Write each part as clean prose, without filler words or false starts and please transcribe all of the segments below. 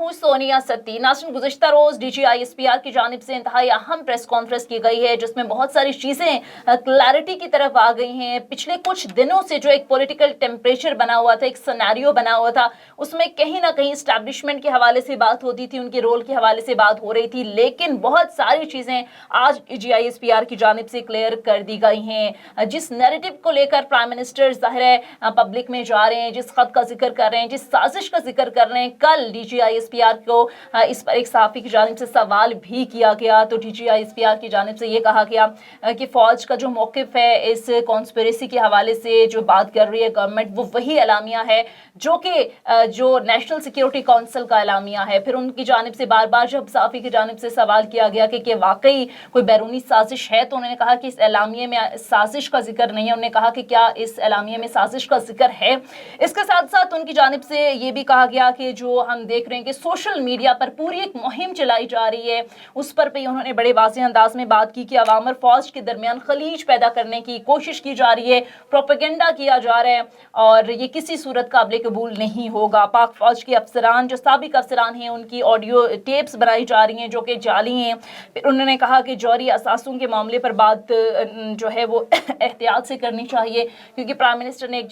हूँ सोनिया सत्ती। नाज़रीन, गुज़िश्ता रोज़ DGISPR की जानिब से इंतहाई अहम प्रेस कॉन्फ्रेंस की गई है जिसमें बहुत सारी चीज़ें क्लैरिटी की तरफ आ गई हैं। पिछले कुछ दिनों से जो एक पॉलिटिकल टेम्परेचर बना हुआ था, एक सिनेरियो बना हुआ था, उसमें कहीं ना कहीं इस्टेब्लिशमेंट के हवाले से बात होती थी, उनके रोल के हवाले से बात हो रही थी, लेकिन बहुत सारी चीज़ें आज DGISPR की जानिब से क्लियर कर दी गई हैं। जिस नैरेटिव को लेकर प्राइम मिनिस्टर ज़ाहिर है पब्लिक में जा रहे हैं, जिस खत का जिक्र कर रहे हैं, जिस साजिश का जिक्र कर रहे हैं, कल DGISPR को इस पर एक सहाफ़ी की जानिब से सवाल भी किया गया तो DGISPR की जानिब से ये कहा गया कि फ़ौज का जो मौक़िफ़ है इस कॉन्स्पिरेसी के हवाले से जो बात कर रही है गवर्नमेंट, वो वही एलामिया है जो कि जो नेशनल सिक्योरिटी काउंसिल का एलामिया है। फिर उनकी जानिब से बार बार जब सहाफ़ी की जानिब से सवाल किया गया कि वाकई कोई बैरूनी साजिश है, तो उन्होंने कहा कि इस एलामिया में साजिश का जिक्र नहीं है। उन्होंने कहा कि क्या इस एलामिया में साजिश का जिक्र है। इसके साथ साथ उनकी जानिब से ये भी कहा गया कि जो हम देख रहे हैं कि सोशल मीडिया पर पूरी एक मुहिम चलाई जा रही है, उस पर भी उन्होंने बड़े वाज़ेह अंदाज में बात की कि अवाम और फ़ौज के दरमियान खलीज पैदा करने की कोशिश की जा रही है, प्रोपेगेंडा किया जा रहा है और ये किसी सूरत काबिल कबूल नहीं होगा। पाक फ़ौज के अफसरान, जो साबिक अफसरान हैं, उनकी ऑडियो टेप्स बनाई जा रही हैं जो कि जाली हैं। फिर उन्होंने कहा कि जौहरी असासों के मामले पर बात जो है वो एहतियात से करनी चाहिए, क्योंकि प्राइम मिनिस्टर ने एक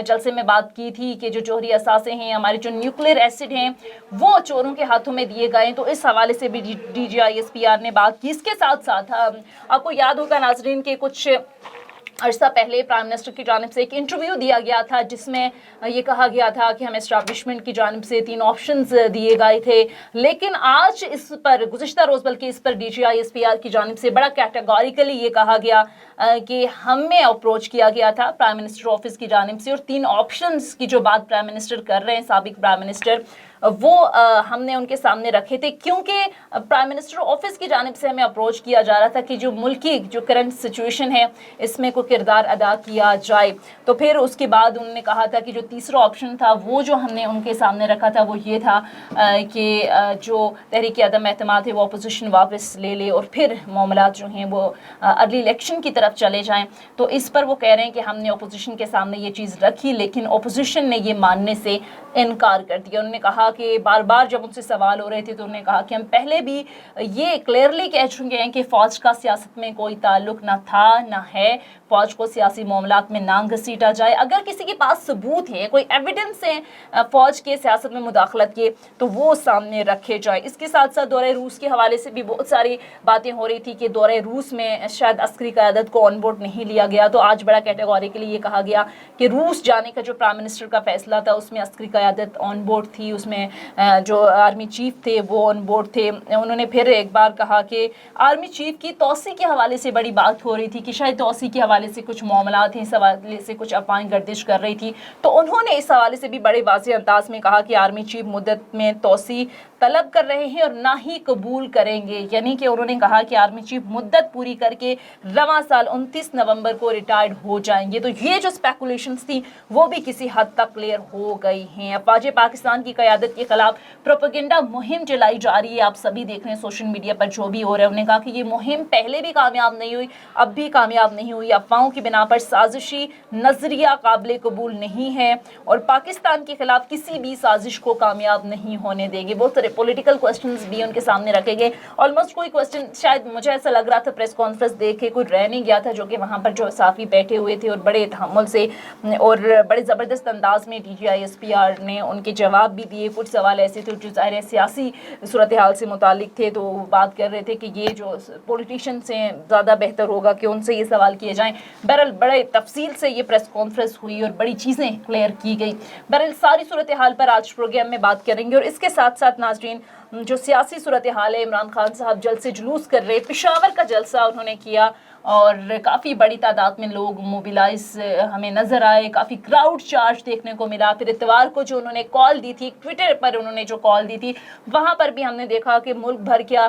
जलसे में बात की थी कि जो जौहरी असासे हैं, हमारे जो न्यूक्लियर एसिड हैं, वो चोरों के हाथों में दिए गए। तो इस हवाले से भी DGISPR ने बात की। इसके साथ साथ आपको याद होगा नाजरीन के कुछ अर्सा पहले प्राइम मिनिस्टर की जानिब से एक इंटरव्यू दिया गया था जिसमें ये कहा गया था कि हमें एस्टैब्लिशमेंट की जानिब से 3 ऑप्शंस दिए गए थे, लेकिन आज इस पर गुज़िश्ता रोज़ बल्कि इस पर DGISPR की जानिब से बड़ा कैटेगोरिकली ये कहा गया कि हमें अप्रोच किया गया था प्राइम मिनिस्टर ऑफिस की जानिब से, और 3 ऑप्शंस की जो बात प्राइम मिनिस्टर कर रहे हैं, साबिक प्राइम मिनिस्टर, वो हमने उनके सामने रखे थे, क्योंकि प्राइम मिनिस्टर ऑफिस की जानिब से हमें अप्रोच किया जा रहा था कि जो मुल्की जो करंट सिचुएशन है इसमें कोई किरदार अदा किया जाए। तो फिर उसके बाद उन्होंने कहा था कि जो तीसरा ऑप्शन था वो जो हमने उनके सामने रखा था वो ये था कि जो तहरीक अदम एतमाद है वो अपोजिशन वापस ले ले और फिर मामलात जो हैं वो अर्ली इलेक्शन की तरफ चले जाएँ। तो इस पर वो कह रहे हैं कि हमने अपोजिशन के सामने ये चीज़ रखी, लेकिन अपोजिशन ने ये मानने से इनकार कर दिया। उन्होंने कहा कि बार बार जब उनसे सवाल हो रहे थे तो उन्होंने कहा कि हम पहले भी ये क्लियरली कह चुके हैं कि फ़ौज का सियासत में कोई ताल्लुक ना था ना है, फ़ौज को सियासी मामलात में ना घसीटा जाए। अगर किसी के पास सबूत है, कोई एविडेंस है फ़ौज के सियासत में मुदाखलत के, तो वो सामने रखे जाए। इसके साथ साथ दौरे रूस के हवाले से भी बहुत सारी बातें हो रही थी कि दौरे रूस में शायद अस्करी क़यादत को ऑन बोर्ड नहीं लिया गया। तो आज बड़ा कैटेगोरिकली ये कहा गया कि रूस जाने का जो प्राइम मिनिस्टर का फैसला था उसमें अस्करी क़यादत ऑन बोर्ड थी, उसमें जो आर्मी चीफ थे वो ऑन बोर्ड थे। उन्होंने फिर एक बार कहा कि आर्मी चीफ की तौसी के हवाले से बड़ी बात हो रही थी कि शायद तौसी के हवाले से कुछ मामलात हैं, इस हवाले से कुछ अफवाहें गर्दिश कर रही थी। तो उन्होंने इस हवाले से भी बड़े वाज़ेह अंदाज में कहा कि आर्मी चीफ मुद्दत में तौसी तलब कर रहे हैं और ना ही कबूल करेंगे, यानी कि उन्होंने कहा कि आर्मी चीफ मुद्दत पूरी करके रवां साल 29 नवंबर को रिटायर्ड हो जाएंगे। तो ये जो स्पेकुलेशंस थी वो भी किसी हद तक क्लियर हो गई हैं। अफवाज पाकिस्तान की क़यादत के खिलाफ प्रोपेगेंडा मुहिम चलाई जा रही है, आप सभी देख रहे हैं सोशल मीडिया पर जो भी हो रहा है। उन्होंने कहा कि ये मुहिम पहले भी कामयाब नहीं हुई, अब भी कामयाब नहीं हुई। अफवाहों की बिना पर साजिशी नजरिया काबिल कबूल नहीं है और पाकिस्तान के खिलाफ किसी भी साजिश को कामयाब नहीं होने देंगे। बहुत सारे पॉलिटिकल क्वेश्चंस भी उनके सामने रखे गए। ऑलमोस्ट कोई क्वेश्चन शायद मुझे ऐसा लग रहा था प्रेस कॉन्फ्रेंस देख के कोई रह नहीं गया था, जो कि वहाँ पर जो साफ़ी बैठे हुए थे और बड़े तहम्मुल से और बड़े ज़बरदस्त अंदाज में DGISPR ने उनके जवाब भी दिए। कुछ सवाल ऐसे थे जो ज़ाहिर सियासी सूरत हाल से मुतालिक थे, तो बात कर रहे थे कि ये जो पॉलिटिशियंस हैं ज़्यादा बेहतर होगा कि उनसे ये सवाल किए जाएँ। बहरहाल बड़े तफसील से ये प्रेस कॉन्फ्रेंस हुई और बड़ी चीज़ें क्लियर की गई। बहरहाल सारी सूरत हाल पर आज प्रोग्राम में बात करेंगे और इसके साथ साथ नाज़रीन जो सियासी सूरत हाल है, इमरान खान साहब जल्द से जुलूस कर रहे, पेशावर का जलसा उन्होंने किया और काफ़ी बड़ी तादाद में लोग मोबिलाइज हमें नज़र आए, काफ़ी क्राउड चार्ज देखने को मिला। फिर इतवार को जो उन्होंने कॉल दी थी, ट्विटर पर उन्होंने जो कॉल दी थी, वहाँ पर भी हमने देखा कि मुल्क भर क्या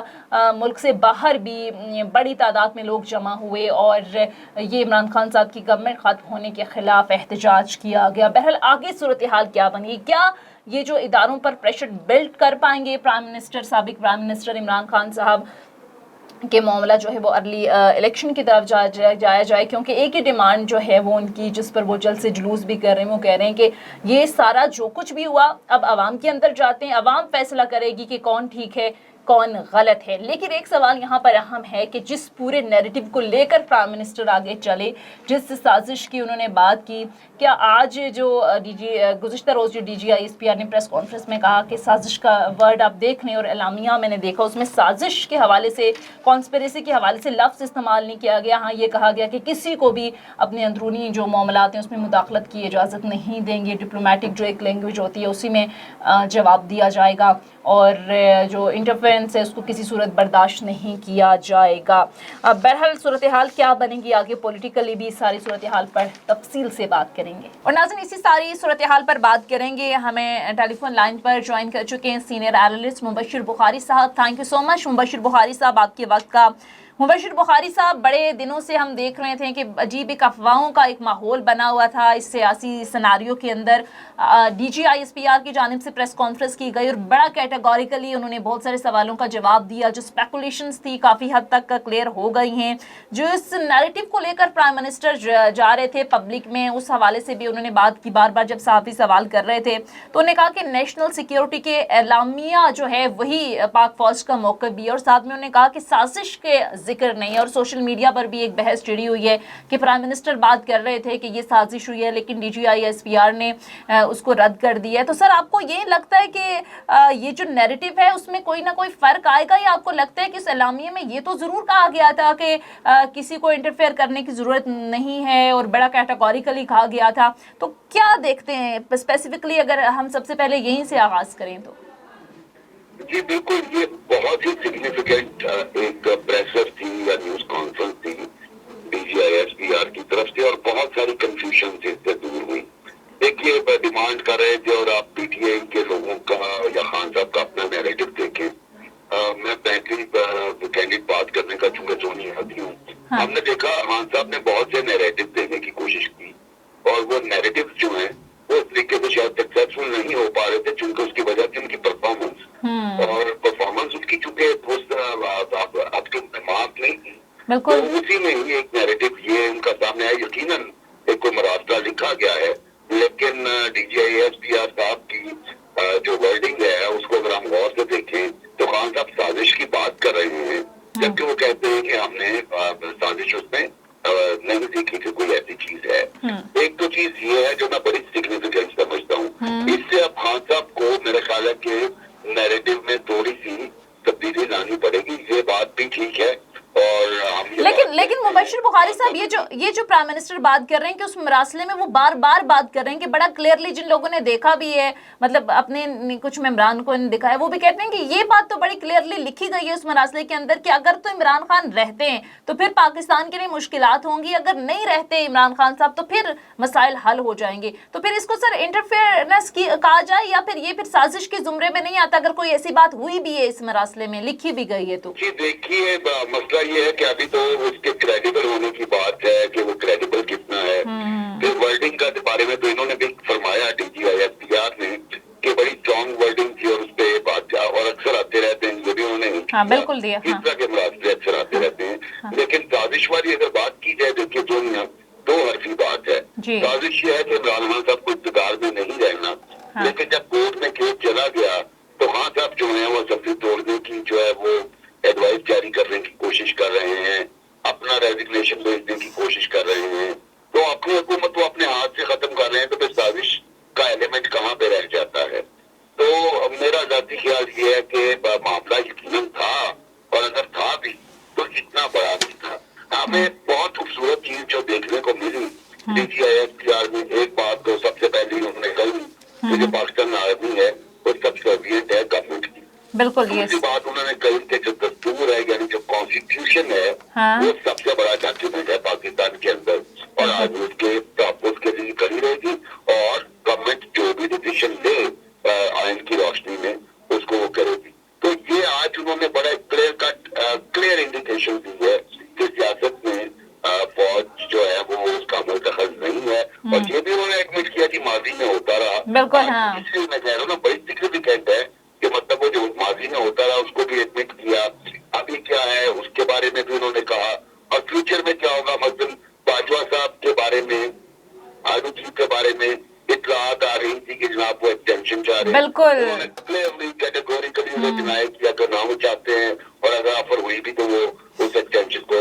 मुल्क से बाहर भी बड़ी तादाद में लोग जमा हुए और ये इमरान खान साहब की गवर्नमेंट ख़त्म होने के ख़िलाफ़ एहतजाज किया गया। बहरहाल आगे सूरत हाल क्या बनी, क्या ये जो इदारों पर प्रेशर बिल्ड कर पाएंगे प्राइम मिनिस्टर, साबिक प्राइम मिनिस्टर इमरान खान साहब, کہ معاملہ جو ہے وہ ارلی الیکشن کی طرف جایا جائے، کیونکہ ایک ہی ڈیمانڈ جو ہے وہ ان کی، جس پر وہ جلد سے جلوس بھی کر رہے ہیں، وہ کہہ رہے ہیں کہ یہ سارا جو کچھ بھی ہوا اب عوام کے اندر جاتے ہیں، عوام فیصلہ کرے گی کہ کون ٹھیک ہے کون غلط ہے۔ لیکن ایک سوال یہاں پر اہم ہے کہ جس پورے نیریٹو کو لے کر پرائم منسٹر آگے چلے، جس سازش کی انہوں نے بات کی، کیا آج جو گزشتہ روز جو D G I S P R نے پریس کانفرنس میں کہا کہ سازش کا ورڈ آپ دیکھ لیں اور اعلامیہ میں نے دیکھا اس میں سازش کے حوالے سے، کانسپریسی کے حوالے سے لفظ استعمال نہیں کیا گیا، ہاں یہ کہا گیا کہ کسی کو بھی اپنے اندرونی جو معاملات ہیں اس میں مداخلت کی اجازت نہیں دیں گے، ڈپلومیٹک جو ایک لینگویج ہوتی ہے اسی میں جواب دیا جائے گا، اور جو انٹرفیرنس ہے اس کو کسی صورت برداشت نہیں کیا جائے گا۔ بہرحال صورتحال کیا بنے گی آگے، پولیٹیکلی بھی ساری صورتحال پر تفصیل سے بات کریں گے، اور ناظرین اسی ساری صورتحال پر بات کریں گے۔ ہمیں ٹیلی فون لائن پر جوائن کر چکے ہیں سینئر اینالسٹ مبشر بخاری صاحب۔ تھینک یو سو مچ مبشر بخاری صاحب آپ کے وقت کا۔ مبشر بخاری صاحب، بڑے دنوں سے ہم دیکھ رہے تھے کہ عجیب ایک افواہوں کا ایک ماحول بنا ہوا تھا اس سیاسی سیناریو کے اندر۔ D G I S P R کی جانب سے پریس کانفرنس کی گئی اور بڑا کیٹیگوریکلی انہوں نے بہت سارے سوالوں کا جواب دیا، جو اسپیکولیشنز تھی کافی حد تک کلیئر ہو گئی ہیں، جو اس نیریٹو کو لے کر پرائم منسٹر جا رہے تھے پبلک میں، اس حوالے سے بھی انہوں نے بات کی۔ بار بار جب صحافی سوال کر رہے تھے تو انہوں نے کہا کہ نیشنل سیکیورٹی کے اعلامیہ جو ہے وہی پاک فوج کا موقف بھی ہے، اور ساتھ میں انہوں نے کہا کہ سازش کے ذکر نہیں ہے، اور سوشل میڈیا پر بھی ایک بحث چھڑی ہوئی ہے کہ پرائم منسٹر بات کر رہے تھے کہ یہ سازش ہوئی ہے، لیکن D G I S P R نے اس کو رد کر دیا ہے۔ تو سر آپ کو یہ لگتا ہے کہ یہ جو نیریٹو ہے اس میں کوئی نہ کوئی فرق آئے گا، یا آپ کو لگتا ہے کہ اس اعلامیہ میں یہ تو ضرور کہا گیا تھا کہ کسی کو انٹرفیئر کرنے کی ضرورت نہیں ہے اور بڑا کیٹیگوریکلی کہا گیا تھا؟ تو کیا دیکھتے ہیں اسپیسیفکلی، اگر ہم سب سے پہلے یہیں سے آغاز کریں تو؟ جی بالکل، یہ بہت ہی سگنیفیکینٹ ایک پریسر تھی یا نیوز کانفرنس تھی D G I S P R کی طرف سے، اور بہت ساری کنفیوژن سے اس سے دور ہوئی۔ دیکھیے، ڈیمانڈ کر رہے تھے، اور آپ پی ٹی آئی کے لوگوں کا یا خان صاحب کا اپنا نیریٹو دیکھیں۔ میں پہلی کینڈیڈ بات کرنے کا چونکہ سونی آتی ہوں، ہم نے دیکھا خان صاحب نے بہت سے نیریٹو دینے کی کوشش کی، اور وہ نیریٹو جو ہیں وہ اس طریقے سے شاید سکسیسفل نہیں ہو پا رہے تھے، چونکہ اس کی وجہ تھی ان کی پرفارمنس، اور پرفارمنس اس کی چونکہ اب تو معاف نہیں تھی، تو اسی میں ہی ایک نیریٹو یہ ان کا سامنے آیا۔ یقیناً ایک کوئی مراسلہ لکھا گیا ہے، لیکن D G I S P R صاحب کی جو ورڈنگ ہے اس کو اگر ہم غور سے دیکھیں تو خان صاحب سازش کی بات کر رہے ہیں، جبکہ وہ کہتے ہیں کہ ہم نے سازش اس میں نہیں سیکھی کہ کوئی ایسی چیز ہے۔ ایک تو چیز یہ ہے جو میں بڑی سگنیفیکینٹ سمجھتا ہوں، اس سے اب خان صاحب کو میرے خیال ہے کہ نیریٹو میں تھوڑی سی تبدیلی لانی پڑے گی۔ یہ بات بھی ٹھیک ہے، اور لیکن مبشر بخاری صاحب، یہ جو پرائم منسٹر بات کر رہے ہیں کہ اس مراسلے میں وہ بار بار بات کر رہے ہیں کہ بڑا کلیئرلی، جن لوگوں نے دیکھا بھی ہے، مطلب اپنے کچھ ممبران کو دکھا ہے، وہ بھی کہتے ہیں کہ یہ بات تو بڑی کلیئرلی لکھی گئی ہے اس مراسلے کے اندر کہ اگر تو عمران خان رہتے ہیں تو پھر پاکستان کے لیے مشکلات ہوں گی، اگر نہیں رہتے عمران خان صاحب تو پھر مسائل حل ہو جائیں گے۔ تو پھر اس کو سر انٹرفیئرنس کی کہا جائے، یا پھر یہ پھر سازش کے زمرے میں نہیں آتا اگر کوئی ایسی بات ہوئی بھی ہے اس مراسلے میں، لکھی بھی گئی ہے تو؟ جی دیکھیے، مسئلہ یہ ہے کہ ابھی تو اس کے کریڈیبل ہونے کی بات ہے کہ وہ کریڈیبل کتنا ہے۔ پھر ورڈنگ کا بارے میں تو انہوں نے بھی فرمایا D G I S P R نے کہ بڑی اسٹرانگ ورڈنگ تھی، اور اس پہ بات کیا، اور اکثر آتے رہتے ہیں، یہ بھی انہوں نے بالکل دیا، اس طرح کے مراسلے اکثر آتے رہتے ہیں۔ لیکن سازش والی اگر بات کی جائے، دیکھیے دو حرفی بات ہے۔ سازش یہ ہے کہ عمران خان صاحب کو اقتدار میں نہیں رہنا، لیکن جب کورٹ میں کیس چلا گیا تو خان صاحب جو ہیں وہ سفید توڑنے کی جو ہے وہ ایڈوائز جاری کرنے کی کوشش کر رہے ہیں، اپنا ریزگنیشن بھیجنے کی کوشش کر رہے ہیں، تو اپنی حکومت کو اپنے ہاتھ سے ختم کر رہے ہیں، تو پھر سازش کا ایلیمنٹ کہاں پہ رہ جاتا ہے؟ تو میرا ذاتی خیال یہ ہے کہ معاملہ یقیناً تھا، اور اگر تھا بھی تو اتنا بڑا نہیں تھا۔ ہمیں بہت خوبصورت چیز جو دیکھنے کو ملی D G I S P R میں، ایک بات تو سب سے پہلے انہوں نے کہی کہ جو پاکستان آرمی ہے وہ سبسرویئنٹ ہے گورنمنٹ کی۔ بالکل، دوسری بات انہوں نے کہی کہ جو دستور ہے، یعنی جو کانسٹیٹیوشن ہے، وہ سب سے بڑا ڈاکیومنٹ ہے پاکستان کے اندر، اور آج اس کے تحفظ کے لیے کڑی رہے گی، اور گورنمنٹ جو بھی ڈیسیشن لے آئین کی روشنی میں اس کو وہ کرے گی۔ تو یہ آج انہوں نے بڑا کلیئر انڈیکیشن دی ہے کہ سیاست میں فوج جو ہے وہ اس کا عمل دخل نہیں ہے، اور یہ بھی انہوں نے ایڈمٹ کیا کہ ماضی میں ہوتا رہا۔ بالکل، اس لیے میں کہہ رہا ہوں نا، بڑی سگنیفیکینٹ ہے کہ مطلب وہ جو ماضی میں ہوتا رہا اس کو بھی ایڈمٹ کیا۔ ابھی کیا ہے، اس کے بعد आलू जी के बारे में इतलात आ रही थी कि जनाब वो एक्सटेंशन चाह रहे हैं, बिल्कुल। उन्होंने क्लियरली कैटेगोरिकली वो डिनाई किया कि ना वो चाहते हैं, और अगर ऑफर हुई भी तो वो उस एक्सटेंशन को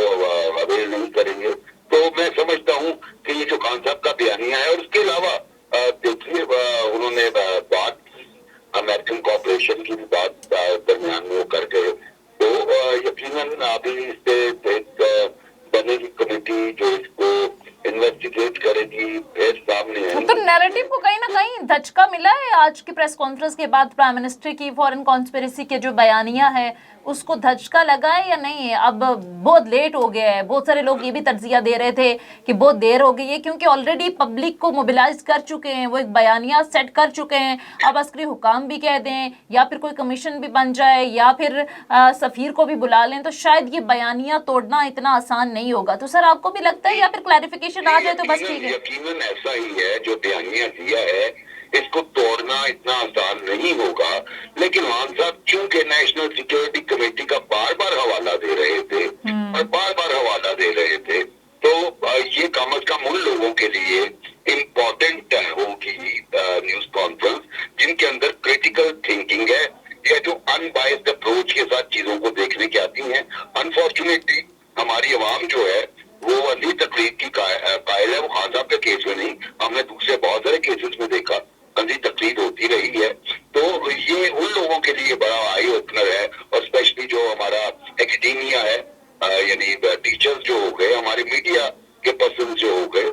अवेल नहीं करेंगे। तो मैं समझता हूँ कि ये जो खान साहब का बयानिया है, और उसके अलावा देखिए उन्होंने बात अमेरिकन कॉर्पोरेशन की भी बात दरमियान में वो कर गए, तो यकीनन अभी इस पे एक बनेगी कमेटी जो इसको इन्वेस्टिगेट करेगी, फिर सामने आएंगी। तो नैरेटिव को कहीं ना कहीं धचका मिला है आज की प्रेस कॉन्फ्रेंस के बाद, प्राइम मिनिस्टर की फॉरेन कॉन्स्पिरेसी के जो बयानिया है उसको धचका लगा है या नहीं है? अब बहुत लेट हो गया है, बहुत सारे लोग ये भी तज्जिया दे रहे थे कि बहुत देर हो गई है, क्योंकि ऑलरेडी पब्लिक को मोबिलाइज कर चुके हैं, वो एक बयानिया सेट कर चुके हैं। अब अस्करी हुकाम भी कह दें या फिर कोई कमीशन भी बन जाए या फिर सफीर को भी बुला लें, तो शायद ये बयानिया तोड़ना इतना आसान नहीं होगा। तो सर आपको भी लगता है या फिर क्लैरिफिकेशन आ जाए तो बस ठीक है? यकीनन ऐसा ही है, जो बयानिया दिया है इसको तोड़ना इतना आसान नहीं होगा, लेकिन मान साहब चूंकि नेशनल सिक्योरिटी कमेटी का बार बार हवाला दे रहे थे और बार बार हवाला दे रहे थे, तो ये कम अज कम उन लोगों के लिए इम्पोर्टेंट होगी न्यूज कॉन्फ्रेंस जिनके अंदर क्रिटिकल थिंकिंग है या जो अनबाइस्ड अप्रोच के साथ चीजों को देखने की आती हैं। अनफॉर्चुनेटली हमारी अवाम जो है वो अंधी तकलीफ की कायल है, वो खान साहब के केस में नहीं, हमने दूसरे बहुत सारे केसेस में देखा अंधी तकलीफ होती रही है। तो ये उन लोगों के लिए बड़ा आई ओपनर है, और स्पेशली जो हमारा एकेडेमिया है, यानी टीचर्स जो हो गए, हमारे मीडिया के पर्सन जो हो गए,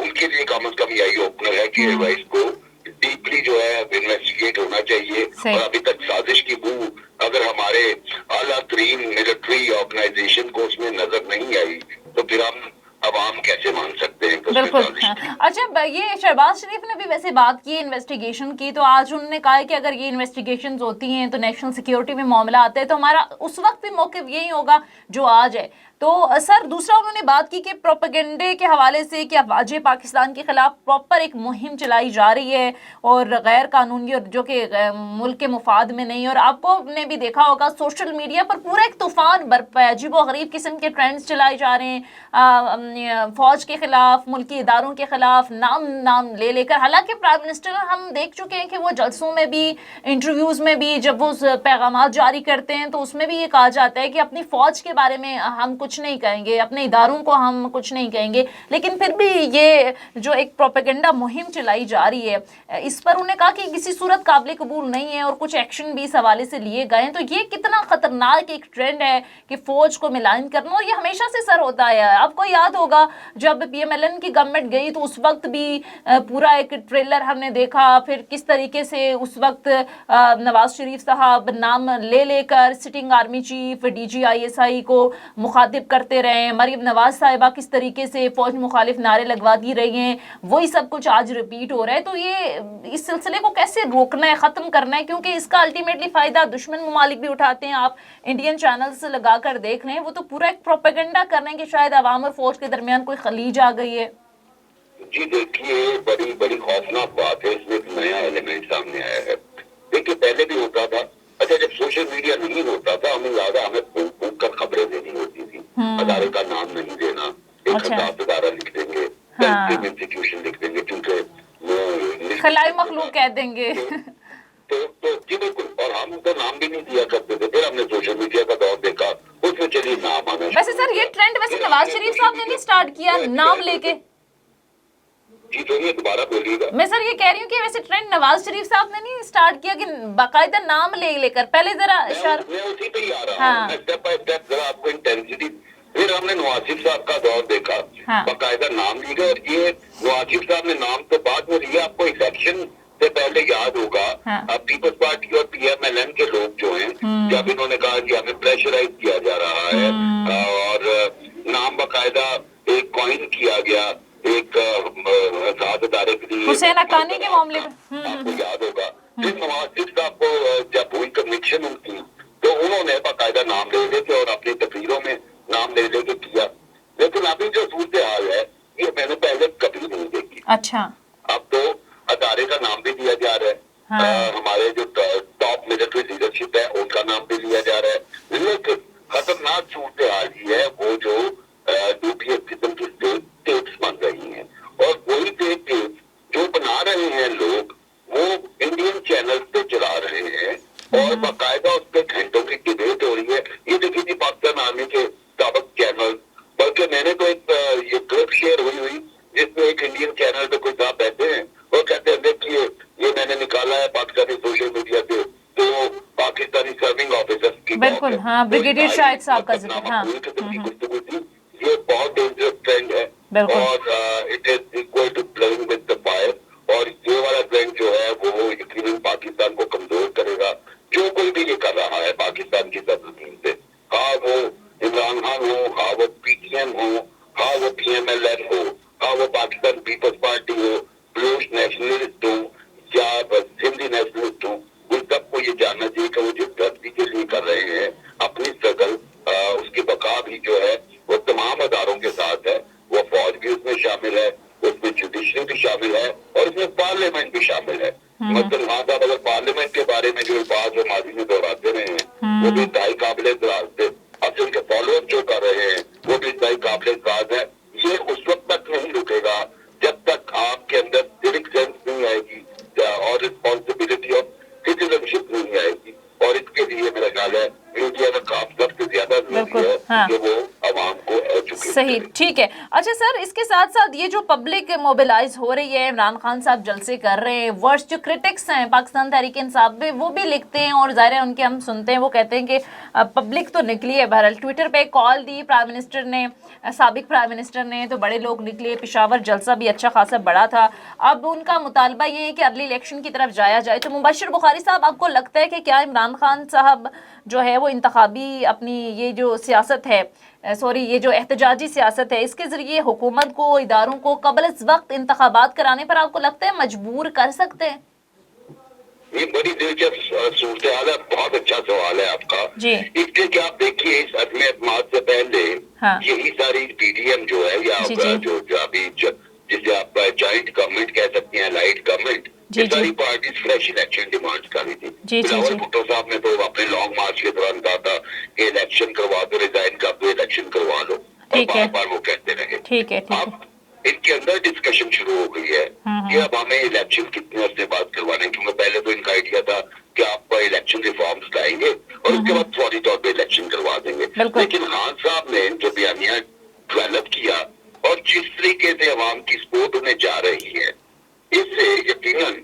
उनके लिए कम अज कम आई ओपनर है कि इसको डीपली जो है इन्वेस्टिगेट होना चाहिए। और अभी तक साजिश की बू अगर हमारे आला तरीन मिलिट्री ऑर्गेनाइजेशन को उसमें नजर नहीं आई तो फिर हम अवाम कैसे मान सकते हैं? बिल्कुल। अच्छा, ये शहबाज शरीफ ने भी वैसे बात की इन्वेस्टिगेशन की, तो आज उन्होंने कहा है कि अगर ये इन्वेस्टिगेशंस होती हैं तो नेशनल सिक्योरिटी में मामला आता है तो हमारा उस वक्त भी मौक़िफ़ यही होगा जो आज है। तो सर दूसरा उन्होंने बात की कि प्रोपेगेंडे के हवाले से कि अफवाज पाकिस्तान के खिलाफ प्रॉपर एक मुहिम चलाई जा रही है और गैर कानूनी और जो कि मुल्क के मुफाद में नहीं। और आपको ने भी देखा होगा सोशल मीडिया पर पूरा एक तूफान बरपा है, अजीब व गरीब किस्म के ट्रेंड्स चलाए जा रहे हैं फौज के खिलाफ, मुल्की इदारों के खिलाफ, नाम ले लेकर। हालांकि प्राइम मिनिस्टर हम देख चुके हैं कि वो जलसों में भी, इंटरव्यूज़ में भी जब वो पैगाम जारी करते हैं तो उसमें भी ये कहा जाता है कि अपनी फ़ौज के बारे में हम कुछ नहीं कहेंगे, अपने इदारों को हम कुछ नहीं कहेंगे। लेकिन फिर भी ये जो एक प्रोपेगेंडा मुहिम चलाई जा रही है, इस पर उन्होंने कहा कि किसी सूरत काबिल कबूल नहीं है और कुछ एक्शन भी इस हवाले से लिए गए। तो ये कितना खतरनाक एक ट्रेंड है कि फौज को मिलान करना, और ये हमेशा से सर होता है। आपको याद होगा जब PMLN की गवर्नमेंट गई तो उस वक्त भी पूरा एक ट्रेलर हमने देखा, फिर किस तरीके से उस वक्त नवाज शरीफ साहब नाम ले लेकर sitting army chief DG ISI को मुखातिब करते रहे हैं, मरीम नवाज साहिबा किस तरीके से फौज मुखालिफ नारे लगवाती रही हैं, वही सब कुछ आज रिपीट हो रहा है। तो ये इस सिलसिले को कैसे रोकना है, ख़त्म करना है, क्योंकि इसका अल्टीमेटली फ़ायदा दुश्मन ममालिक भी उठाते हैं। आप इंडियन चैनल से लगा कर देख लें, वो तो पूरा एक प्रोपेगेंडा कर रहे हैं कि शायद अवाम और फौज के दरमियान कोई खलीज आ गई है। जी देखिए, बड़ी बड़ी खौफनाक बात है, इसमें एक नया एलिमेंट सामने आया है। देखिए पहले भी होता था, अच्छा जब सोशल मीडिया नहीं होता था हमें ज्यादा हमें फूंक कर खबरें देनी होती थी, अदारे का नाम नहीं देना, एक खिताब अदारा लिख देंगे, इंस्टीट्यूशन लिख देंगे, क्योंकि खलाई मखलूक कह देंगे तो जी बिल्कुल, और हम तो नाम भी नहीं दिया करते थे। फिर हमने सोशल मीडिया का दौर देखा, उसमें चलिए नाम आना। वैसे सर ये ट्रेंड वैसे नवाज शरीफ साहब ने नहीं स्टार्ट किया नाम लेके? जी तो ये दोबारा बोलिएगा। मैं सर ये कह रही हूँ कि वैसे ट्रेंड नवाज शरीफ साहब ने नहीं स्टार्ट किया कि बाकायदा नाम ले लेकर, पहले जरा मैं उसी पे ही आ रहा हूँ, स्टेप बाय स्टेप जरा आपको इंटेंसिटी। फिर हमने नवाजिब साहब का दौर देखा, बाकायदा नाम लिया, और ये नवाजिब साहब ने नाम तो बाद में लिया। आपको इलेक्शन से पहले याद होगा, अब पीपल्स पार्टी और PMLN के लोग जो हैं, जब इन्होंने कहा कि हमें प्रेशराइज किया जा रहा है और नाम बाकायदा एक कॉइन किया गया एक साथ अदारे के लिए, हुसैन हक्कानी के मामले में आपको याद होगा। फिर नवाज शरीफ साहब को जब हुई कन्विक्शन उनकी, तो उन्होंने बाकायदा नाम ले लेके और अपनी तकरीरों में नाम ले लेके किया। लेकिन अभी जो सूरत हाल है ये मैंने पहले कभी नहीं देखी। अच्छा, अब तो अदारे का नाम भी दिया जा रहा है, हमारे जो टॉप मिलिट्री लीडरशिप है उनका नाम भी लिया जा रहा है। लेकिन खतरनाक सूरत हाल ही है वो जो दूसरी किस्म की स्टेट्स बन रही हैं, और वही देख रहे हैं लोग वो इंडियन चैनल पे चला रहे हैं और बाकायदा उस पर घंटों की डिबेट हो रही है। ये देखिए जी पाकिस्तान आर्मी के साबिक चैनल, बल्कि मैंने तो एक ये क्लिप शेयर हुई जिसमें एक इंडियन चैनल पे कोई साहब बैठे हैं और कहते हैं देखिए ये मैंने निकाला है पाकिस्तानी सोशल मीडिया से, तो पाकिस्तानी सर्विंग ऑफिसर की बिल्कुल, हाँ, ब्रिगेडियर शाहिद साहब का जिक्र, हाँ, गुफ्तगू थी। ये बहुत डेंजरस ट्रेंड है और it is equal to playing with the fire, और ये वाला ट्रेंड जो है वो यकीनन पाकिस्तान को कमजोर करेगा। जो कोई भी ये कर रहा है पाकिस्तान की सरजमीन से, हाँ वो इमरान खान हो, हाँ वो पीटीएम हो, हाँ वो PMLN हो, हाँ वो पाकिस्तान पीपल्स पार्टी हो, ब्लूश नेशनलिस्ट हो या सिंधी नेशनलिस्ट हो, उन सबको ये जानना चाहिए कि वो जिस धरती के लिए कर रहे हैं अपनी स्ट्रगल, उसकी बका भी जो है वो तमाम अदारों के साथ है। वो फौज भी उसमें शामिल है, उसमें जुडिशरी भी शामिल है और उसमें पार्लियामेंट भी शामिल है। मतलब वहाँ साहब अगर पार्लियामेंट के बारे में जो बात वो माजी में दोहराते रहे हैं वो भी इंतहाई काबिल एतराज थे। अब उनके फॉलोअर जो कर रहे हैं वो भी इंतहाई काबिल एतराज है। ये उस वक्त तक नहीं रुकेगा जब तक आपके अंदर सिविक सेंस नहीं आएगी और रिस्पॉन्सिबिलिटी ऑफ सिटीजनशिप नहीं आएगी, और इसके लिए मेरा ख्याल है मीडिया का काम सबसे ज्यादा जरूरी है, हाँ, कि वो अवाम को एजुकेट सही, ठीक है। अच्छा सर, इसके साथ साथ ये जो पब्लिक मोबिलाइज हो रही है, इमरान खान साहब जलसे कर रहे हैं, वर्ष जो क्रिटिक्स हैं पाकिस्तान तहरीक इंसाफ में वो भी लिखते हैं और ज़ाहिर है उनके हम सुनते हैं, वो कहते हैं कि पब्लिक तो निकली है। बहरहाल ट्विटर पे कॉल दी प्राइम मिनिस्टर ने, साबिक प्राइम मिनिस्टर ने, तो बड़े लोग निकले, पेशावर जलसा भी अच्छा खासा बड़ा था। अब उनका मुतालबा ये है कि अर्ली इलेक्शन की तरफ जाया जाए। तो मुबशिर बुखारी साहब, आपको लगता है कि क्या इमरान खान साहब जो है वो इंतखाबी अपनी ये जो सियासत है, ये जो एहतजाजी सियासत है, इसके ज़रिए हुकूमत को, इदारों को कबल इस वक्त इंतखाबात कराने पर आपको लगता है मजबूर कर सकते हैं? ये बड़ी दिलचस्प सूरत हाल है, बहुत अच्छा सवाल है आपका जी। इसलिए कि आप देखिए इस अदम एतमाद से पहले यही सारी PDM जो है या जो अभी जिसे आप जॉइंट गवर्नमेंट कह सकते हैं, लाइट गवर्नमेंट, ये सारी पार्टीज फ्रेश इलेक्शन डिमांड कर रही थी। बिलावल भुट्टो साहब ने तो अपने लॉन्ग मार्च के दौरान कहा था कि इलेक्शन करवा दो, रिजाइन कर दो, इलेक्शन करवा लो, और बार बार वो कहते रहे। ठीक है। अब इनके अंदर डिस्कशन शुरू हो गई है कि अब हमें इलेक्शन कितने अर्से बाद करवाने, क्योंकि पहले तो इनका आइडिया था कि आप इलेक्शन रिफॉर्म्स लाएंगे और उसके बाद फौरी तौर पर इलेक्शन करवा देंगे। लेकिन खान साहब ने जो बयानिया डेवलप किया और जिस तरीके से अवाम की सपोर्ट उन्हें जा रही है, इससे यकीनन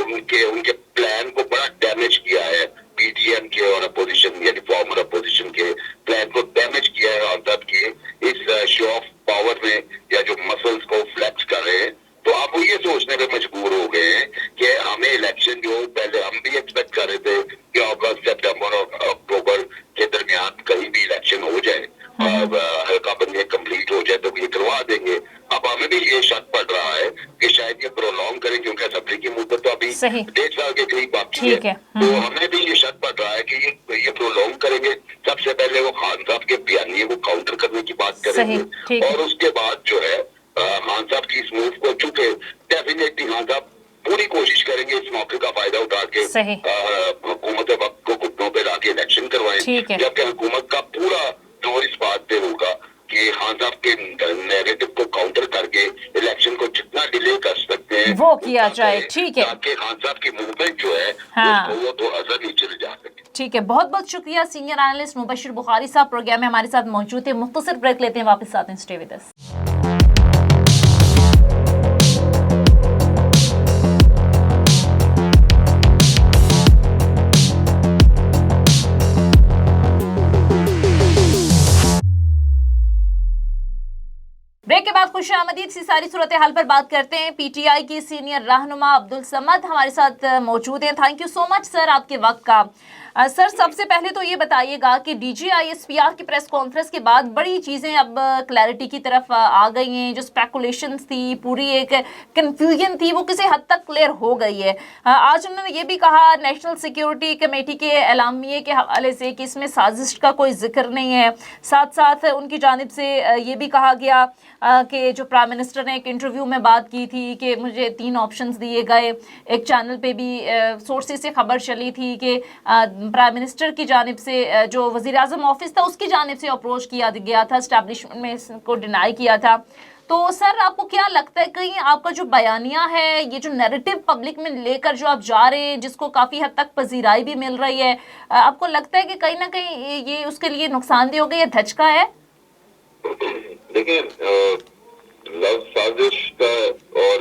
उनके प्लान को बड़ा डैमेज किया है। PDM के और अपोजिशन यानी फॉर्मर अपोजिशन के प्लान को डैमेज किया है और तब की इस शो ऑफ पावर में या जो मसल्स को फ्लेक्स कर रहे हैं, तो आप वो ये सोचने पे मजबूर हो गए हैं कि हमें इलेक्शन जो पहले हम भी एक्सपेक्ट कर रहे थे कि अगस्त, सितंबर और अक्टूबर के दरमियान कहीं भी इलेक्शन हो जाए, हल्का बंदी कंप्लीट हो जाए तो ये करवा देंगे। अब हमें भी ये शक पड़ रहा है कि शायद ये प्रोलॉन्ग करें, क्योंकि असेंबली की मुद्दत तो अभी 1.5 साल के करीब बाकी है। तो हमें भी ये शक पड़ रहा है कि ये प्रोलॉन्ग करेंगे। सबसे पहले वो खान साहब के बयानिए को काउंटर करने की बात करेंगे और उसके बाद जो है खान साहब की इस मूव को, चूंकि डेफिनेटली खान साहब पूरी कोशिश करेंगे इस मौके का फायदा उठा के हुकूमत वक्त को घुटनों पे लाके इलेक्शन करवाएं, जबकि हुकूमत का पूरा जोर इस बात पे होगा कि खान साहब के नैरेटिव को काउंटर करके इलेक्शन को जितना डिले कर सकते हैं वो किया जाए। ठीक है, ताकि खान साहब की मूवमेंट जो है वो तो असर नीचे ले जा सके। ठीक है, बहुत बहुत शुक्रिया सीनियर एनालिस्ट मुबशिर बुखारी साहब प्रोग्राम में हमारे साथ मौजूद थे। मुख्तसर ब्रेक लेते हैं, वापस आते हैं, स्टे विद अस। ब्रेक के बाद खुशामदीद सी सारी सूरत हाल पर बात करते हैं। PTI की सीनियर रहनुमा अब्दुल समद हमारे साथ मौजूद हैं। Thank you so much sir आपके वक्त का। सर, सबसे पहले तो ये बताइएगा कि DGISPR की प्रेस कॉन्फ्रेंस के बाद बड़ी चीज़ें अब क्लैरिटी की तरफ आ गई हैं। जो स्पेकुलेशंस थी, पूरी एक कन्फ्यूजन थी, वो किसी हद तक क्लियर हो गई है। आज उन्होंने ये भी कहा नेशनल सिक्योरिटी कमेटी के एलामिये के हवाले से कि इसमें साजिश का कोई जिक्र नहीं है। साथ साथ उनकी जानिब से ये भी कहा गया कि जो प्राइम मिनिस्टर ने एक इंटरव्यू में बात की थी कि मुझे 3 ऑप्शंस दिए गए। एक चैनल पे भी सोर्सेज से खबर चली थी कि प्राइम मिनिस्टर की जानिब से जो वज़ीर आज़म ऑफिस था उसकी जानिब से अप्रोच किया गया था, एस्टैब्लिशमेंट में इसको डिनाई किया था। تو سر آپ کو کیا لگتا ہے کہیں آپ کا جو بیانیہ ہے یہ جو نیریٹو پبلک میں لے کر جو آپ جا رہے ہیں جس کو کافی حد تک پذیرائی بھی مل رہی ہے، آپ کو لگتا ہے کہ کہیں نہ کہیں یہ اس کے لیے نقصان دہ ہوگا یا دھچکا ہے؟ دیکھیں لفظ سازش کا اور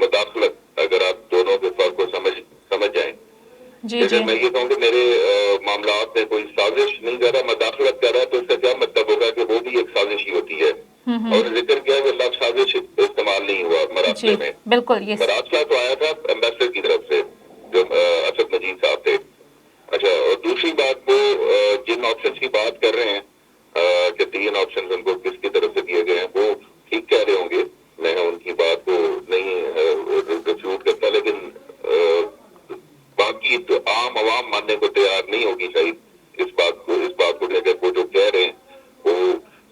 مداخلت اگر آپ دونوں کے فرق کو سمجھ جائیں، جی اگر میں یہ کہوں کہ میرے معاملات میں کوئی سازش نہیں کر رہا، مداخلت کر رہا ہے، تو اس کا کیا مطلب ہوگا کہ وہ بھی ایک سازش ہی ہوتی ہے. اور ذکر کیا کہ لفظ سازش استعمال نہیں ہوا مراسلے میں. بالکل یہ مراسلہ تو آیا تھا ایمبیسڈر کی طرف سے جو اسد مجید صاحب تھے. اچھا، اور دوسری بات وہ جن آپشنز کی بات کر رہے ہیں کہ 3 آپشنز ان کو کس کی طرف سے دیے گئے ہیں، وہ ٹھیک کہہ رہے ہوں گے، میں ان کی بات کو نہیں ریفیوٹ کرتا، لیکن باقی تو عام عوام ماننے کو تیار نہیں ہوگی شاید اس بات کو لے کر. وہ جو کہہ رہے ہیں وہ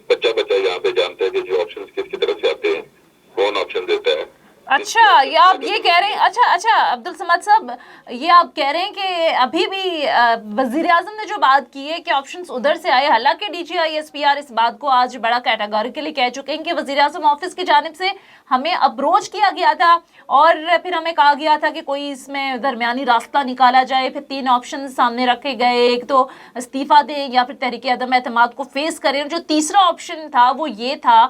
بچہ یہاں پہ جانتا ہے کہ جو آپشنز کس کی طرف سے آتے ہیں، کون آپشن دیتا ہے. اچھا، یہ آپ یہ کہہ رہے ہیں، اچھا عبدالصمد صاحب، یہ آپ کہہ رہے ہیں کہ ابھی بھی وزیر اعظم نے جو بات کی ہے کہ آپشنز ادھر سے آئے، حالانکہ D G I S P R اس بات کو آج بڑا کیٹاگوریکلی کہہ چکے ہیں کہ وزیر اعظم آفس کی جانب سے ہمیں اپروچ کیا گیا تھا اور پھر ہمیں کہا گیا تھا کہ کوئی اس میں درمیانی راستہ نکالا جائے. پھر 3 آپشن سامنے رکھے گئے، ایک تو استعفیٰ دیں یا پھر تحریک عدم اعتماد کو فیس کریں. جو تیسرا آپشن تھا وہ یہ تھا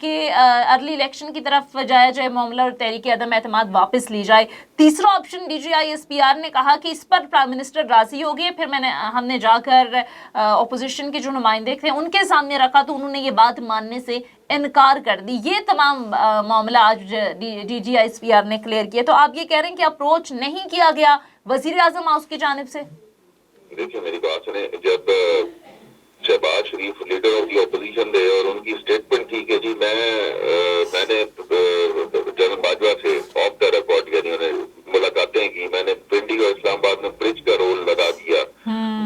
کہ ارلی الیکشن کی طرف جایا جائے معاملہ اور تحریک عدم اعتماد واپس لی جائے. تیسرا option D G I S P R نے کہا کہ اس پر پرائم منسٹر راضی ہو گئے. پھر ہم نے جا کر اپوزیشن کے جو نمائندے تھے ان کے سامنے رکھا تو انہوں نے یہ بات ماننے سے انکار کر دی. یہ تمام معاملہ آج D G I S P R نے کلیئر کیا. تو آپ یہ کہہ رہے ہیں کہ اپروچ نہیں کیا گیا وزیر اعظم ہاؤس کی جانب سے؟ دیکھیے میری بات سنیں، جب شہباز شریف لیڈر آف دی اپوزیشن تھے اور ان کی اسٹیٹمنٹ تھی کہ جی میں نے جنرل باجوہ سے آف دا ریکارڈ یعنی انہیں ملاقاتیں کی، میں نے پنڈی اور اسلام آباد میں برج کا رول لگا دیا،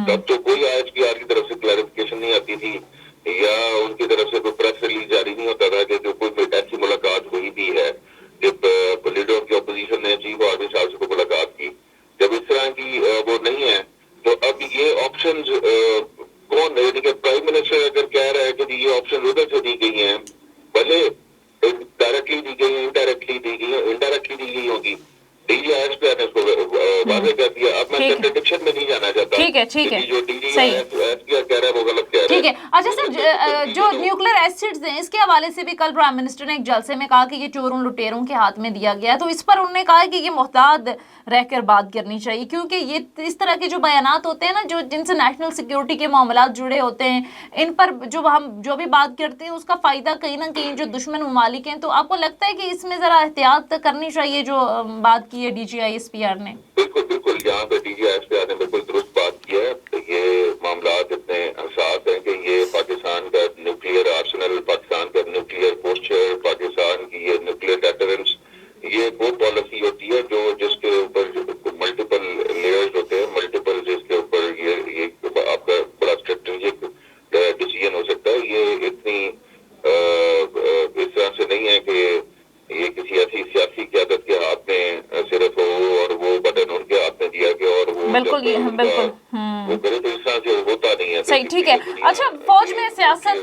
تب تو کوئی آئی ایس پی آر کی طرف سے کلیریفیکیشن نہیں آتی تھی یا ان کی طرف سے کوئی پریس ریلیز جاری نہیں ہوتا تھا کہ کوئی ایسی ملاقات ہوئی بھی ہے. جب لیڈر آف دی اپوزیشن نے چیف آرمی صاحب سے ملاقات کی، جب اس طرح کی وہ نہیں ہے تو اب یہ آپشنز کون، یعنی کہ پرائم منسٹر اگر کہہ رہا ہے کہ یہ آپشن ادھر سے دی گئی ہیں، بھلے ڈائریکٹلی دی گئی ہیں، انڈائریکٹلی دی گئی ہیں، انڈائریکٹلی دی گئی ہوگی. D G I S P R نے اس کو واضح کر دیا. اب میں کنٹرڈکشن میں نہیں جانا چاہتا، ٹھیک ہے جو D G I S P R کہہ رہا ہے وہ غلط کہہ رہا ہے. ٹھیک ہے. اچھا سر، جو نیوکلیر ایسڈز ہیں اس کے حوالے سے بھی کل پرائم منسٹر نے ایک جلسے میں کہا کہ یہ چوروں لٹیروں کے ہاتھ میں دیا گیا ہے، تو اس پر انہوں نے کہا کہ یہ محتاط رہ کر بات کرنی چاہیے، کیونکہ یہ اس طرح کے جو بیانات ہوتے ہیں نا جن سے نیشنل سیکیورٹی کے معاملات جڑے ہوتے ہیں، ان پر ہم جو بھی بات کرتے ہیں اس کا فائدہ کہیں نہ کہیں جو دشمن ممالک ہیں. تو آپ کو لگتا ہے کہ اس میں ذرا احتیاط کرنی چاہیے جو بات کی ہے D G I S P R نے؟ بالکل یہاں پہ D G I S P R نے بالکل درست بات کی ہے. یہ معاملات اتنے حساس ہیں کہ یہ پاکستان کا نیوکلیئر آرسنل، پاکستان کا نیوکلیئر پوسچر، پاکستان کی یہ نیوکلیئر ڈیٹرنس، یہ وہ پالیسی ہوتی ہے جو جس کے اوپر ملٹیپل لیئرز ہوتے ہیں، ملٹیپل جس کے اوپر یہ آپ کا بڑا اسٹریٹجک ڈیسیژن ہو سکتا ہے. یہ اتنی اس طرح سے نہیں ہے کہ یہ کسی ایسی سیاسی قیادت کے ہاتھ میں صرف ہو اور وہ بٹن ان کے ہاتھ میں دیا گیا اور وہ بالکل وہ کرے، تو اس طرح سے ہوتا نہیں ہے. صحیح، ٹھیک ہے. اچھا، فوج میں سیاست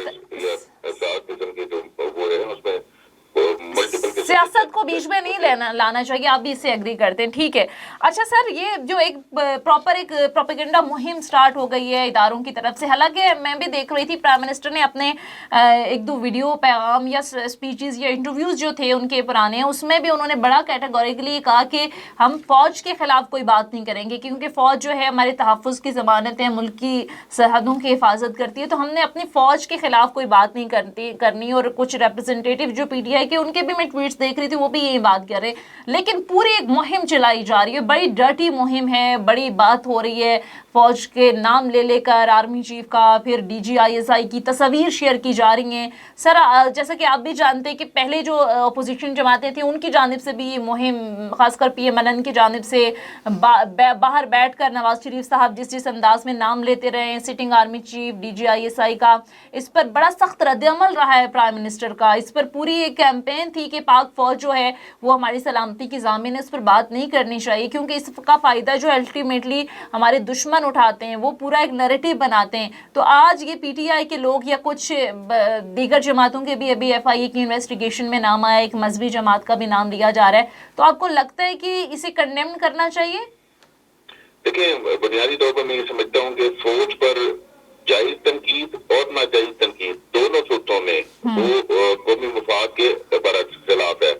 کو بیچ میں نہیں لانا چاہیے، آپ بھی اس سے ایگری کرتے ہیں، ٹھیک ہے. اچھا سر، یہ جو ایک پروپیگنڈا مہم سٹارٹ ہو گئی ہے اداروں کی طرف سے، حالانکہ میں بھی دیکھ رہی تھی پرائم منسٹر نے اپنے 1-2 ویڈیو پیغام یا اسپیچز یا انٹرویوز جو تھے ان کے پرانے، اس میں بھی انہوں نے بڑا کیٹیگوریکلی کہا کہ ہم فوج کے خلاف کوئی بات نہیں کریں گے، کیونکہ فوج جو ہے ہمارے تحفظ کی ضمانت ہے، ملک کی سرحدوں کی حفاظت کرتی ہے، تو ہم نے اپنی فوج کے خلاف کوئی بات نہیں کرنی. اور کچھ ریپرزنٹیٹیو جو پی ٹی آئی کے، ان کے بھی میں ٹویٹس دیکھ رہی تھی، وہ بھی یہی بات کر رہے ہیں. لیکن پوری ایک مہم چلائی جا رہی ہے، بڑی ڈرٹی مہم ہے، بڑی بات ہو رہی ہے، فوج کے نام لے کر آرمی چیف کا، پھر ڈی جی آئی ایس آئی کی تصاویر شیئر کی جا رہی ہیں. سر جیسا کہ آپ بھی جانتے ہیں کہ پہلے جو اپوزیشن جماعتیں تھیں ان کی جانب سے بھی یہ مہم، خاص کر پی ایم این کی جانب سے باہر بیٹھ کر نواز شریف صاحب جس انداز میں نام لیتے رہے ہیں sitting army chief, D G I S I کا، اس پر بڑا سخت رد عمل رہا ہے پرائم منسٹر کا. اس پر پوری ایک کیمپین تھی کہ پاک पाक फौज जो है वो हमारी सलामती की ज़ामिन है, उस पर बात नहीं करनी चाहिए, क्योंकि इसका फ़ायदा जो अल्टीमेटली हमारे दुश्मन उठाते हैं, वो पूरा एक नैरेटिव बनाते हैं। तो आज ये पीटीआई के लोग या कुछ दीगर जमातों के भी अभी एफआईए की इन्वेस्टिगेशन में नाम आया, एक मजहबी जमात का भी नाम लिया जा रहा है, तो आपको लगता है कि इसे कंडेम करना चाहिए? देखिए, बुनियादी तौर पर मैं ये समझता हूँ कि फौज पर जायज तनकीद और नाजायज तनकीद दोनों सूत्रों में वो कौमी मफाद के बरअक्स खिलाफ है।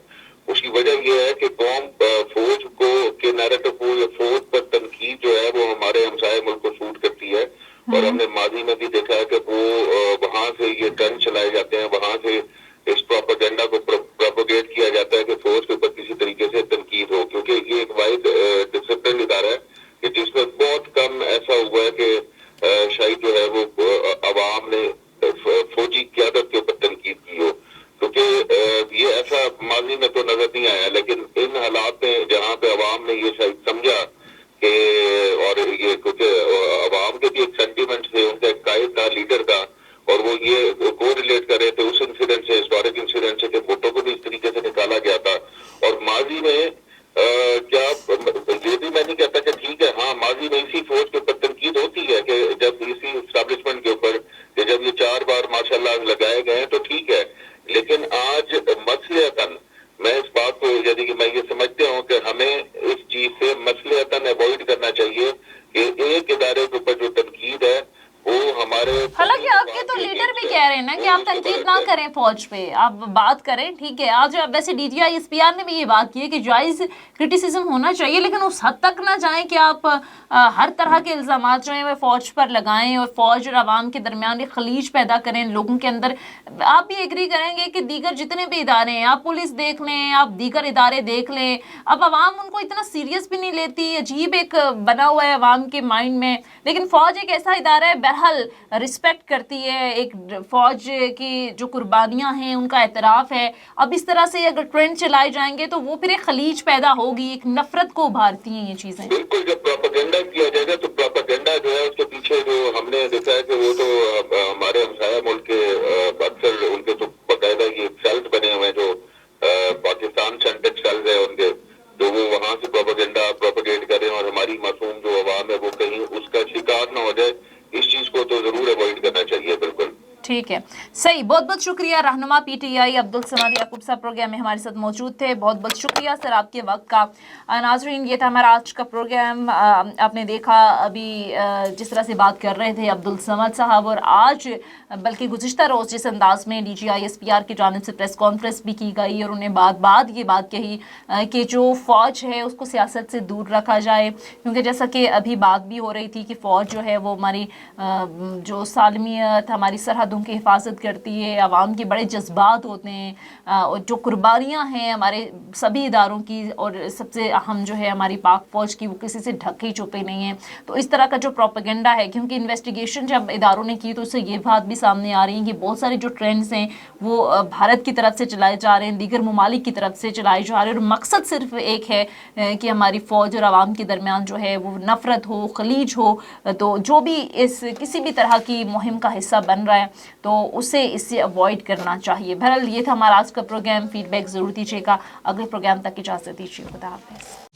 उसकी वजह यह है कि कौम फौज को के नैरेटिव को या फौज पर तनकीद जो है वो हमारे हमसाये मुल्क को सूट करती है, और हमने माजी में भी देखा है कि वो वहां से ये टर्न चलाए जाते हैं, वहां से इस प्रोपेगेंडा को प्रोपोगेट किया जाता है कि फौज के ऊपर किसी तरीके से तनकीद हो, क्योंकि ये एक वाइड डिसिप्लिन इदारा है कि जिसमें बहुत कम ऐसा हुआ है कि शायद जो है वो अवाम ने फौजी क़यादत के ऊपर तनकीद की हो, क्योंकि ये ऐसा माजी में तो नजर नहीं आया। लेकिन इन हालात में जहाँ पे अवाम ने ये शायद समझा कि, और ये कुछ अवाम के भी एक सेंटीमेंट थे, उनका एक कायद था, लीडर था, और वो ये को रिलेट कर रहे थे उस इंसिडेंट से, हिस्टोरिक इंसिडेंट से, कि वोटों को भी इस तरीके से निकाला गया था। और माजी में क्या ये भी मैं नहीं कहता कि ठीक है, हाँ माजी में इसी फौज के ऊपर तनकीद होती है कि जब इसी एस्टैब्लिशमेंट के ऊपर कि जब ये 4 बार माशाल्लाह लगाए गए हैं तो ठीक है, लेकिन आज मसलियतन मैं इस बात को, यानी कि मैं ये समझता हूँ कि हमें इस चीज से मसलियतन अवॉइड करना चाहिए कि एक इदारे के ऊपर जो तनकीद है वो हमारे, हालांकि आपके तो लीडर भी कह रहे हैं ना कि आप तनकीद ना करें फौज पे, आप बात करें, ठीक है। आज वैसे डीजीआई एसपीआर ने भी ये बात की है कि जायज क्रिटिसिज्म होना चाहिए, लेकिन उस हद तक ना जाएं कि आप हर तरह के इल्जामात जो हैं वह फौज पर लगाएं और फौज और आवाम के दरमियान एक खलीज पैदा करें लोगों के अंदर। आप भी एग्री करेंगे कि दीगर जितने भी इदारे हैं, आप पुलिस देख लें, आप दीगर इदारे देख लें, अब आवाम उनको इतना सीरियस भी नहीं लेती, अजीब एक बना हुआ है आवाम के माइंड में। लेकिन फौज एक ऐसा इदारा है, बहरहाल रिस्पेक्ट करती है, एक फौज की जो कुर्बानियां हैं उनका एतराफ है। अब इस तरह से अगर ट्रेंड चलाए जाएंगे तो वो फिर एक खलीज पैदा होगी, एक नफरत को उभारती हैं ये चीजें। बिल्कुल, जब प्रोपेगेंडा किया जाएगा तो प्रोपेगेंडा जो है उसके पीछे जो हमने देखा है कि वो तो हमारे हमसाया मुल्क के अक्सर उनके तो बाकायदा ये सेल्स बने हुए हैं, जो पाकिस्तान सेंट्रिक सेल्स है उनके, तो वो वहां से प्रोपेगेंडा प्रोपेगेट करें और हमारी मासूम जो अवाम है वो कहीं उसका शिकार न हो जाए, इस चीज को तो जरूर अवॉइड करना चाहिए। बिल्कुल ठीक है, सही। बहुत बहुत शुक्रिया रहनुमा पीटीआई अब्दुल समाद याकूब साहब प्रोग्राम में हमारे साथ मौजूद थे। बहुत बहुत शुक्रिया सर आपके वक्त का। नाजरीन, ये था हमारा आज का प्रोग्राम। आपने देखा अभी जिस तरह से बात कर रहे थे अब्दुल समाद साहब, और आज बल्कि गुज़िश्ता रोज़ जिस अंदाज में डीजीआई एसपीआर की जानिब से प्रेस कॉन्फ्रेंस भी की गई और उन्हें ये बात कही कि जो फ़ौज है उसको सियासत से दूर रखा जाए, क्योंकि जैसा कि अभी बात भी हो रही थी कि फ़ौज जो है वो हमारी जो सालमियत, हमारी सरहद की हिफाजत करती है, आवाम के बड़े जज्बात होते हैं, और जो कुर्बानियाँ हैं हमारे सभी इदारों की, और सबसे अहम जो है हमारी पाक फ़ौज की, वो किसी से ढके छुपे नहीं है। तो इस तरह का जो प्रोपेगेंडा है, क्योंकि इन्वेस्टिगेशन जब इदारों ने की तो उससे ये बात भी सामने आ रही है कि बहुत सारे जो ट्रेंड्स हैं वो भारत की तरफ से चलाए जा रहे हैं, दीगर ममालिक की तरफ से चलाए जा रहे हैं, और मकसद सिर्फ एक है कि हमारी फ़ौज और आवाम के दरमियान जो है वो नफ़रत हो, खलीज हो। तो जो भी इस किसी भी तरह की मुहिम का हिस्सा बन रहा है तो इससे अवॉइड करना चाहिए। बहरहाल ये था हमारा आज का प्रोग्राम। फीडबैक ज़रूर दीजिएगा। अगले प्रोग्राम तक इजाज़त दीजिए। खुदा हाफ़िज़।